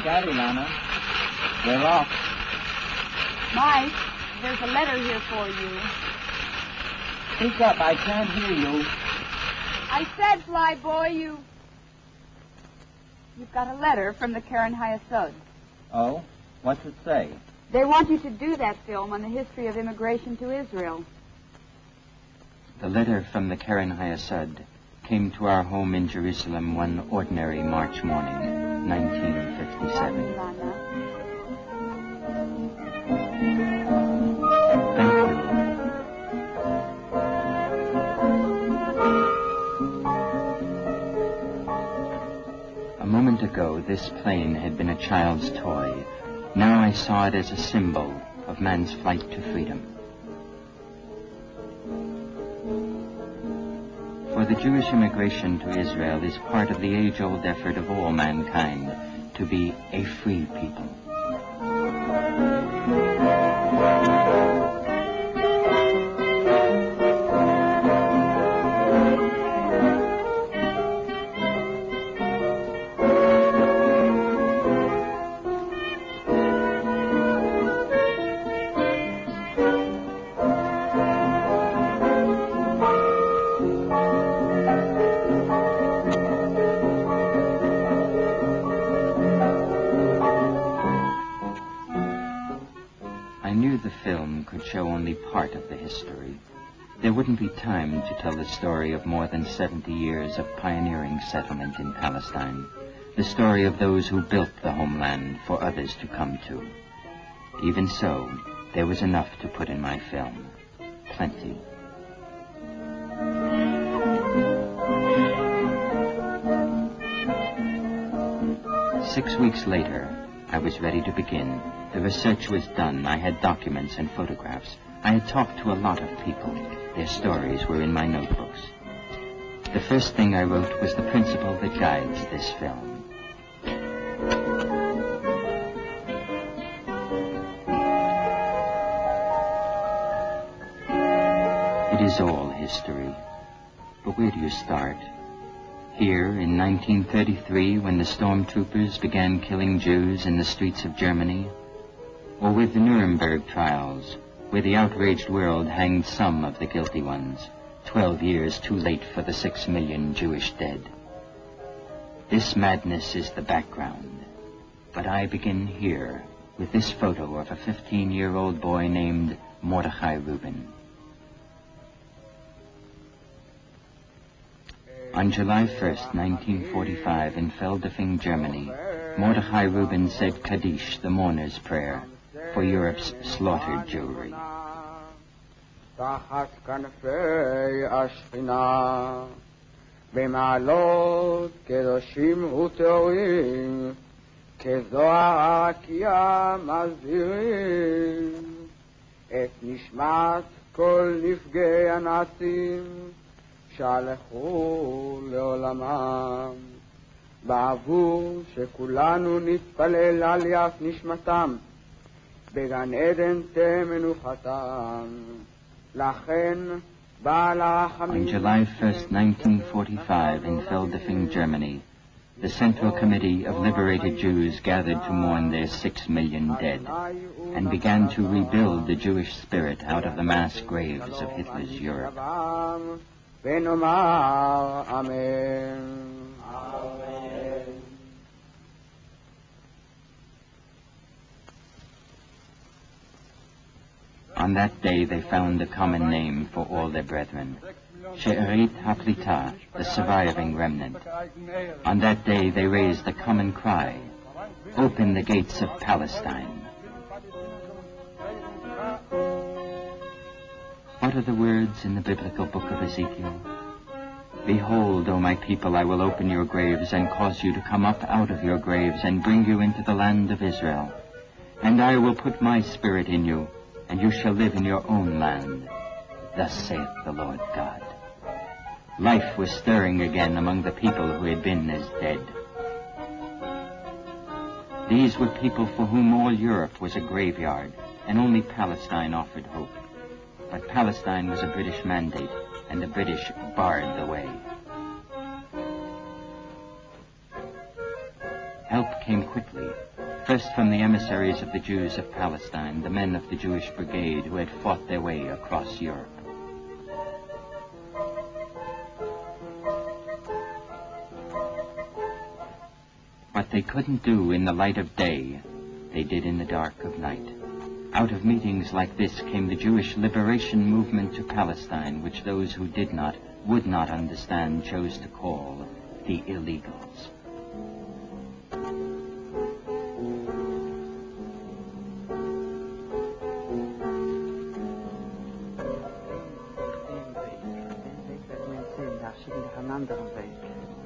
that, Ilana. We're off. Mike, there's a letter here for you. Speak up, I can't hear you. I said, fly boy, you've got a letter from the Karen Hayasud. Oh? What's it say? They want you to do that film on the history of immigration to Israel. The letter from the Karen Hayasud came to our home in Jerusalem one ordinary March morning, 1957. Thank you. A moment ago, this plane had been a child's toy. Now I saw it as a symbol of man's flight to freedom. For the Jewish immigration to Israel is part of the age-old effort of all mankind to be a free people. Show only part of the history. There wouldn't be time to tell the story of more than 70 years of pioneering settlement in Palestine, the story of those who built the homeland for others to come to. Even so, there was enough to put in my film. Plenty. Six weeks later, I was ready to begin. The research was done. I had documents and photographs. I had talked to a lot of people. Their stories were in my notebooks. The first thing I wrote was the principle that guides this film. It is all history. But where do you start? Here, in 1933, when the stormtroopers began killing Jews in the streets of Germany, or with the Nuremberg trials, where the outraged world hanged some of the guilty ones, 12 years too late for the 6 million Jewish dead. This madness is the background, but I begin here with this photo of a 15-year-old boy named Mordechai Rubin. On July 1st, 1945, in Feldafing, Germany, Mordechai Rubin said Kaddish, the mourner's prayer, for Europe's slaughtered Jewry. תחת כנפי השכינה, במעלות קדושים וטהורים, כזוהר הרקיע מזהירים, את נשמת כל נפגעי הנאצים, שהלכו לעולמם. בעבור שכולנו נתפלל עליית נשמתם, בגן עדן תהיה מנוחתם. לכן בעל הרחמים. On July 1st, 1945, in Feldafing, Germany, the Central Committee of Liberated Jews gathered to mourn their 6 million dead and began to rebuild the Jewish spirit out of the mass graves of Hitler's Europe. ונאמר אמן. On that day they found a common name for all their brethren, She'erit HaPlita, the surviving remnant. On that day they raised the common cry, open the gates of Palestine. What are the words in the biblical book of Ezekiel? Behold, O my people, I will open your graves and cause you to come up out of your graves and bring you into the land of Israel. And I will put my spirit in you, and you shall live in your own land. Thus saith the Lord God. Life was stirring again among the people who had been as dead. These were people for whom all Europe was a graveyard, and only Palestine offered hope. But Palestine was a British mandate, and the British barred the way. Help came quickly. First from the emissaries of the Jews of Palestine, the men of the Jewish Brigade who had fought their way across Europe. What they couldn't do in the light of day, they did in the dark of night. Out of meetings like this came the Jewish liberation movement to Palestine, which those who did not, would not understand, chose to call the illegals.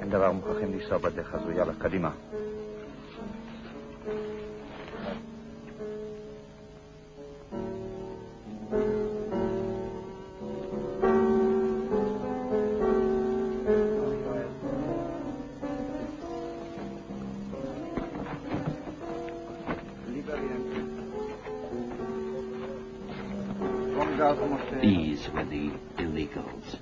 אין דבר, מוכרחים לנסוע בדרך הזו. יאללה, קדימה. These were the illegals,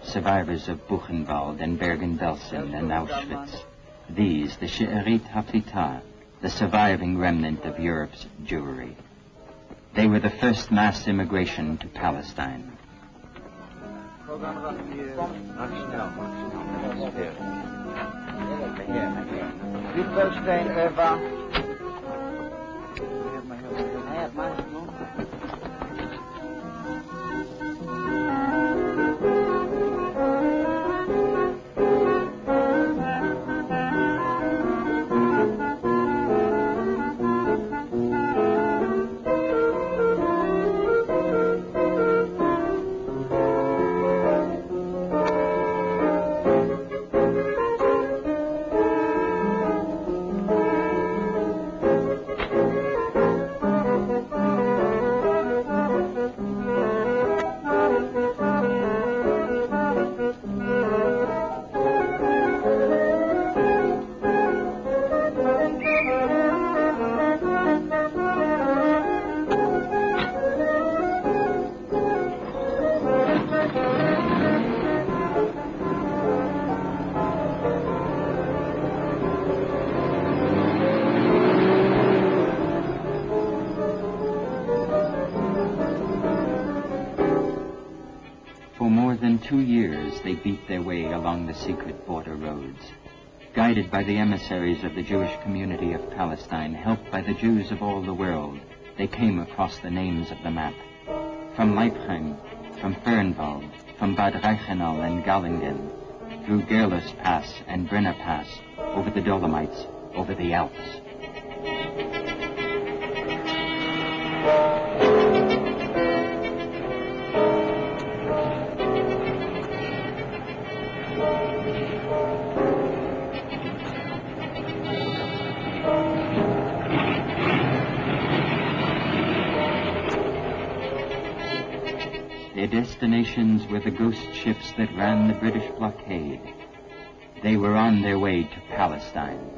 survivors of Buchenwald and Bergen-Belsen and Auschwitz. These, the She'erit Haflita, the surviving remnant of Europe's Jewry. They were the first mass immigration to Palestine. For more than 2 years, they beat their way along the secret border roads. Guided by the emissaries of the Jewish community of Palestine, helped by the Jews of all the world, they came across the names of the map. From Leipheim, from Fernwald, from Bad Reichenau and Gallingen, through Gerlus Pass and Brenner Pass, over the Dolomites, over the Alps. Their destinations were the ghost ships that ran the British blockade. They were on their way to Palestine.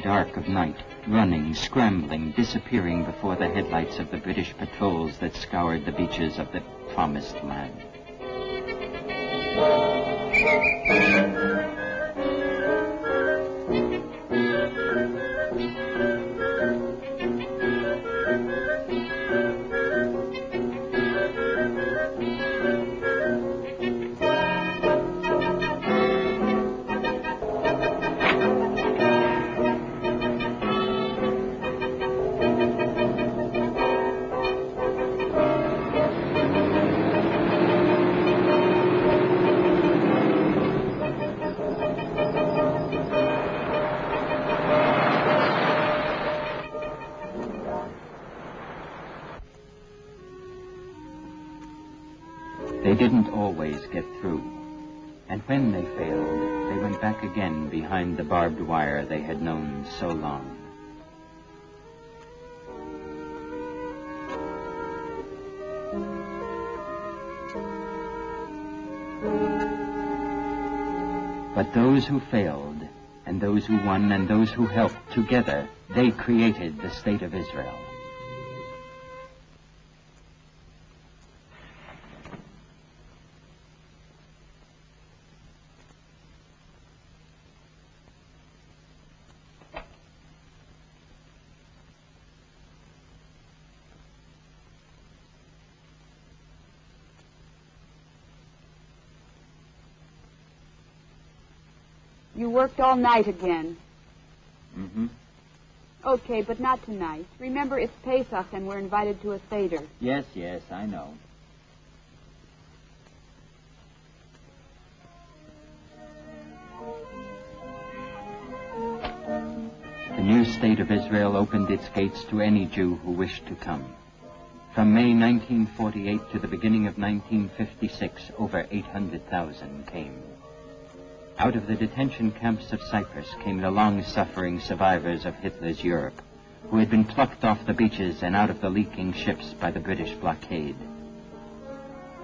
Dark of night, running, scrambling, disappearing before the headlights of the British patrols that scoured the beaches of the Promised Land. They didn't always get through. And when they failed, they went back again behind the barbed wire they had known so long. But those who failed, and those who won, and those who helped, together, they created the State of Israel. You worked all night again. Mm-hmm. Okay, but not tonight. Remember, it's Pesach and we're invited to a Seder. Yes, I know. The new State of Israel opened its gates to any Jew who wished to come. From May 1948 to the beginning of 1956, over 800,000 came. Out of the detention camps of Cyprus came the long-suffering survivors of Hitler's Europe, who had been plucked off the beaches and out of the leaking ships by the British blockade.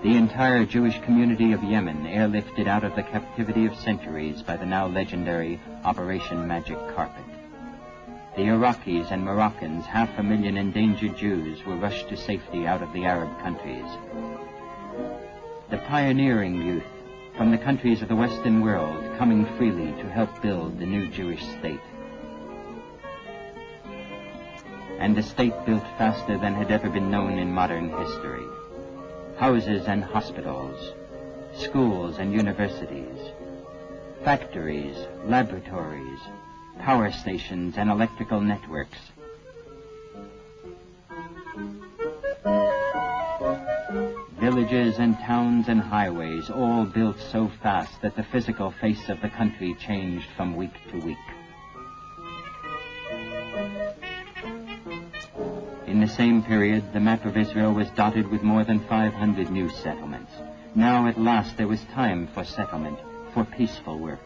The entire Jewish community of Yemen airlifted out of the captivity of centuries by the now legendary Operation Magic Carpet. The Iraqis and Moroccans, 500,000 endangered Jews, were rushed to safety out of the Arab countries. The pioneering youth from the countries of the Western world coming freely to help build the new Jewish state. And the state built faster than had ever been known in modern history. Houses and hospitals, schools and universities, factories, laboratories, power stations and electrical networks. Villages and towns and highways, all built so fast that the physical face of the country changed from week to week. In the same period, the map of Israel was dotted with more than 500 new settlements. Now at last there was time for settlement, for peaceful work,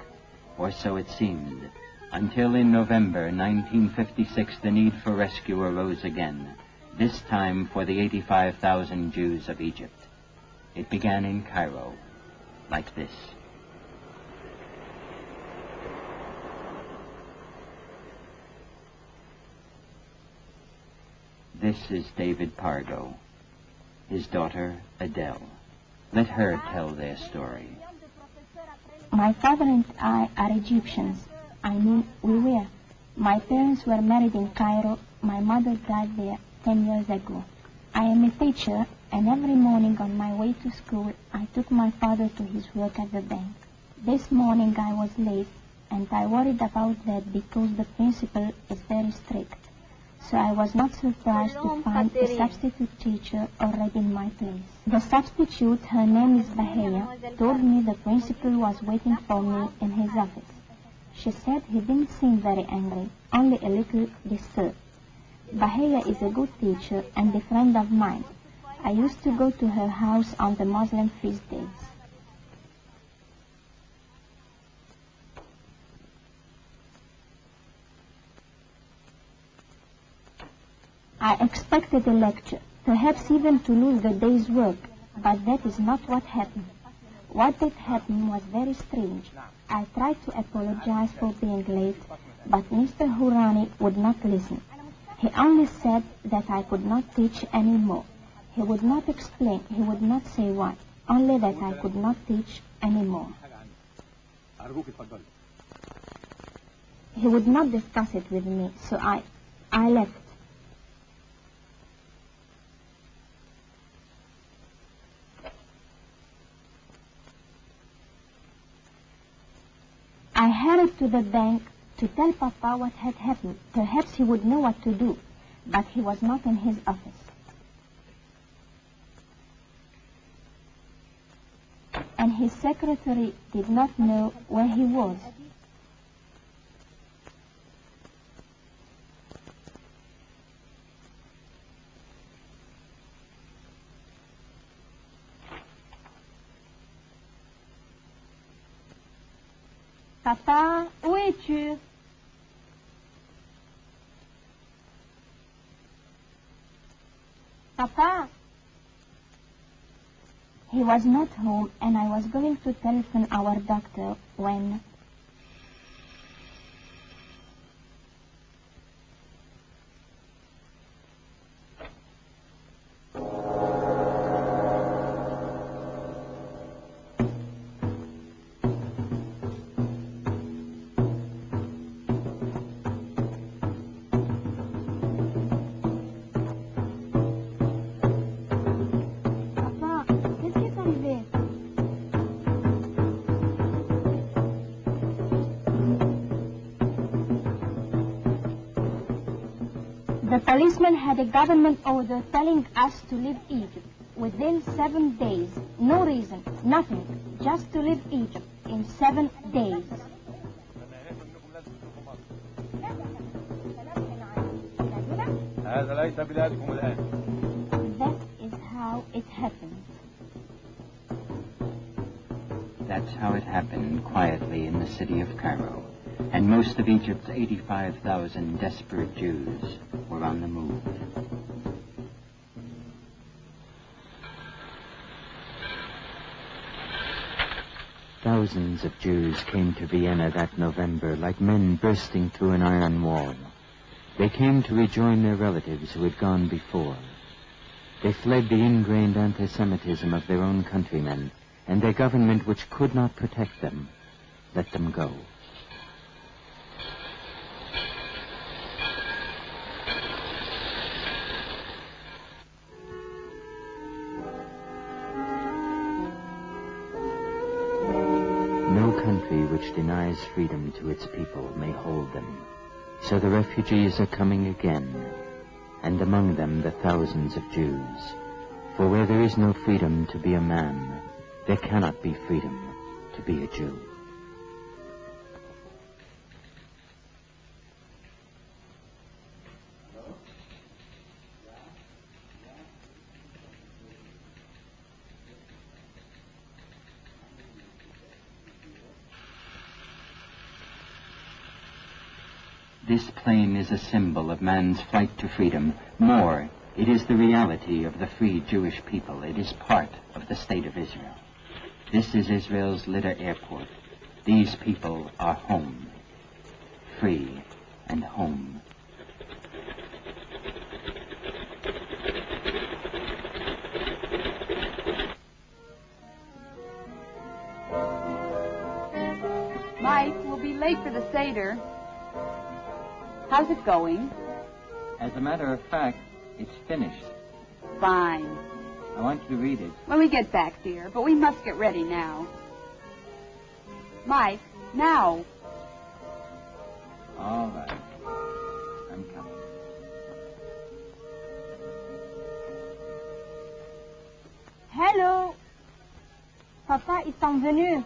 or so it seemed, until in November 1956 the need for rescue arose again, this time for the 85,000 Jews of Egypt. It began in Cairo, like this. This is David Pargo, his daughter Adele. Let her tell their story. My father and I are Egyptians. I mean, we were. My parents were married in Cairo. My mother died there 10 years ago. I am a teacher, and every morning on my way to school, I took my father to his work at the bank. This morning I was late, and I worried about that because the principal is very strict. So I was not surprised to find a substitute teacher already in my place. The substitute, her name is Bahia, told me the principal was waiting for me in his office. She said he didn't seem very angry, only a little disturbed. Bahia is a good teacher and a friend of mine. I used to go to her house on the Muslim feast days. I expected a lecture, perhaps even to lose the day's work, but that is not what happened. What did happen was very strange. I tried to apologize for being late, but Mr. Hurani would not listen. He only said that I could not teach any more. He would not explain, he would not say why, only that I could not teach any more. He would not discuss it with me, so I left. I hurried to the bank to tell Papa what had happened. Perhaps he would know what to do, but he was not in his office. And his secretary did not know where he was. Papa, où es-tu? Papa. He was not home, and I was going to telephone our doctor when... The policeman had a government order telling us to leave Egypt within 7 days. No reason, nothing, just to leave Egypt in 7 days. That is how it happened. That's how it happened quietly in the city of Cairo. And most of Egypt's 85,000 desperate Jews were on the move. Thousands of Jews came to Vienna that November like men bursting through an iron wall. They came to rejoin their relatives who had gone before. They fled the ingrained anti-Semitism of their own countrymen, and their government, which could not protect them, let them go. Which denies freedom to its people may hold them. So the refugees are coming again, and among them the thousands of Jews. For where there is no freedom to be a man, there cannot be freedom to be a Jew. This plane is a symbol of man's flight to freedom. More, it is the reality of the free Jewish people. It is part of the state of Israel. This is Israel's Lydda airport. These people are home. Free and home. Mike, we'll be late for the Seder. How's it going? As a matter of fact, it's finished. Fine. I want you to read it. When we get back, dear, but we must get ready now. Mike, now. All right. I'm coming. Hello. Papa, ils sont venus.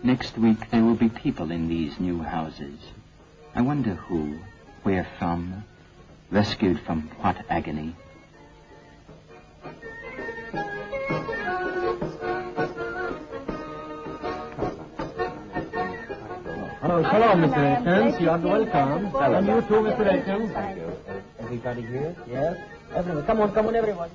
Next week there will be people in these new houses. I wonder who, where from, rescued from what agony. Hello, shalom, Mr. Akins. You are welcome. Hello. And you too, Mr. Akins. Thank you. Everybody here? Yes. Everyone. Come on, everyone.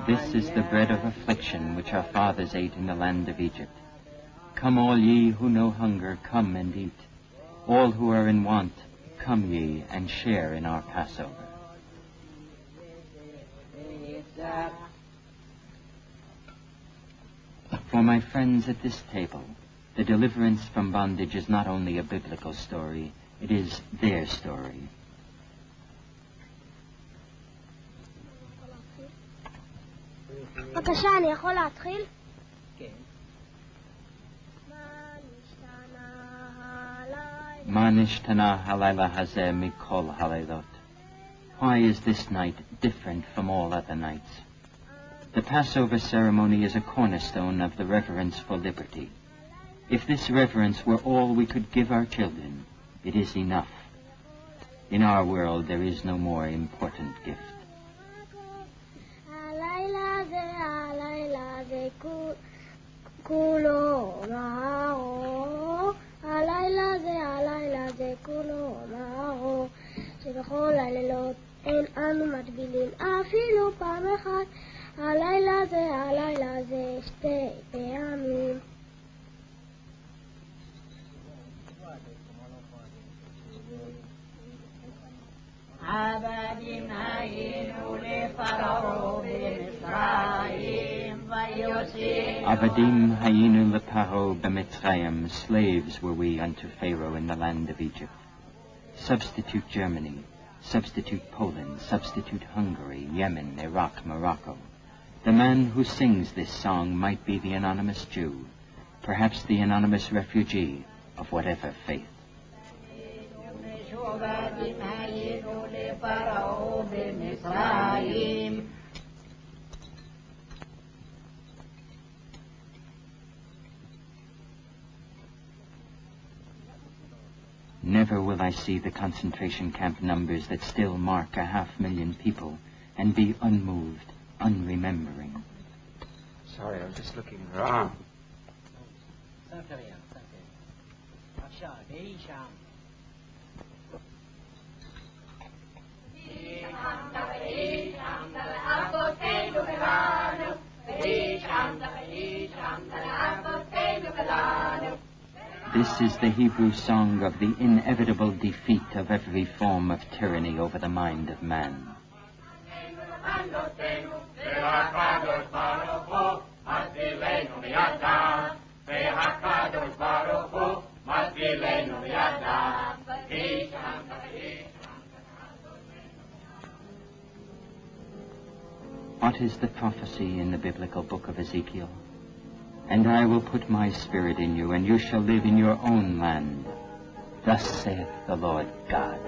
This is the bread of affliction which our fathers ate in the land of Egypt. Come all ye who know hunger, come and eat. All who are in want, come ye and share in our Passover. For my friends at this table, the deliverance from bondage is not only a biblical story, it is their story. בבקשה, אני יכול להתחיל? כן. מה נשתנה הלילה Ma nishtana halayla hazeh mikol halaylot. Why is this night different from all other nights? The Passover ceremony is a cornerstone of the reverence for liberty. If this reverence were all we could give our children, it is enough. In our world, there is no more important gift. שבכל הלילות אין אנו מטבילים אפילו פעם אחת. הלילה זה שתי פעמים. עבדים היינו לפרעה במצרים ויוצאים. Avadim hayinu leparo b'mitzrayim, slaves were we unto Pharaoh in the land of Egypt. Substitute Germany, substitute Poland, substitute Hungary, Yemen, Iraq, Morocco. The man who sings this song might be the anonymous Jew, perhaps the anonymous refugee of whatever faith. Never will I see the concentration camp numbers that still mark 500,000 people and be unmoved, unremembering. Sorry, I was just looking around. This is the Hebrew song of the inevitable defeat of every form of tyranny over the mind of man. What is the prophecy in the biblical book of Ezekiel? And I will put my spirit in you, and you shall live in your own land. Thus saith the Lord God.